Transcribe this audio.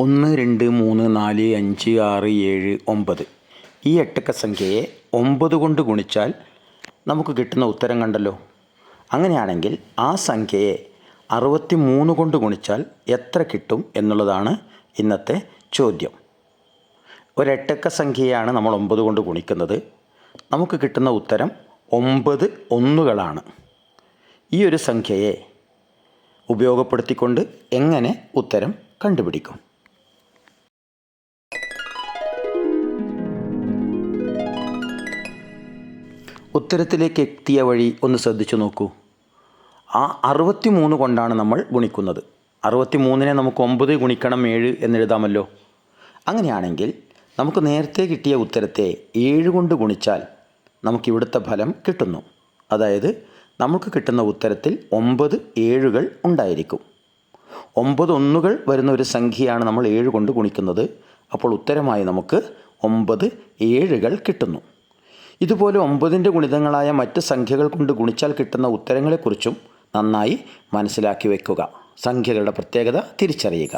1, 2, 3, 4, 5, 6, 7, 9 ഈ എട്ടക്ക സംഖ്യയെ 9 കൊണ്ട് ഗുണിച്ചാൽ നമുക്ക് കിട്ടുന്ന ഉത്തരം കണ്ടല്ലോ. അങ്ങനെയാണെങ്കിൽ ആ സംഖ്യയെ 63 കൊണ്ട് ഗുണിച്ചാൽ എത്ര കിട്ടും എന്നുള്ളതാണ് ഇന്നത്തെ ചോദ്യം. ഒരെട്ടക്ക സംഖ്യയാണ് നമ്മൾ 9 കൊണ്ട് ഗുണിക്കുന്നത്. നമുക്ക് കിട്ടുന്ന ഉത്തരം 9 ഒന്നുകളാണ്. ഈ ഒരു സംഖ്യയെ ഉപയോഗപ്പെടുത്തിക്കൊണ്ട് എങ്ങനെ ഉത്തരം കണ്ടുപിടിക്കും? ഉത്തരത്തിലേക്ക് എത്തിയ വഴി ഒന്ന് ശ്രദ്ധിച്ചു നോക്കൂ. ആ 63 കൊണ്ടാണ് നമ്മൾ ഗുണിക്കുന്നത്. 63നെ നമുക്ക് 9 ഗുണിക്കണം 7 എന്നെഴുതാമല്ലോ. അങ്ങനെയാണെങ്കിൽ നമുക്ക് നേരത്തെ കിട്ടിയ ഉത്തരത്തെ 7 കൊണ്ട് ഗുണിച്ചാൽ നമുക്കിവിടുത്തെ ഫലം കിട്ടുന്നു. അതായത് നമുക്ക് കിട്ടുന്ന ഉത്തരത്തിൽ 9 7കൾ ഉണ്ടായിരിക്കും. 9 ഒന്നുകൾ വരുന്ന ഒരു സംഖ്യയാണ് നമ്മൾ 7 കൊണ്ട് ഗുണിക്കുന്നത്. അപ്പോൾ ഉത്തരമായി നമുക്ക് 9 7കൾ കിട്ടുന്നു. ഇതുപോലെ 9ൻ്റെ ഗുണിതങ്ങളായ മറ്റ് സംഖ്യകൾ കൊണ്ട് ഗുണിച്ചാൽ കിട്ടുന്ന ഉത്തരങ്ങളെക്കുറിച്ചും നന്നായി മനസ്സിലാക്കി വയ്ക്കുക. സംഖ്യകളുടെ പ്രത്യേകത തിരിച്ചറിയുക.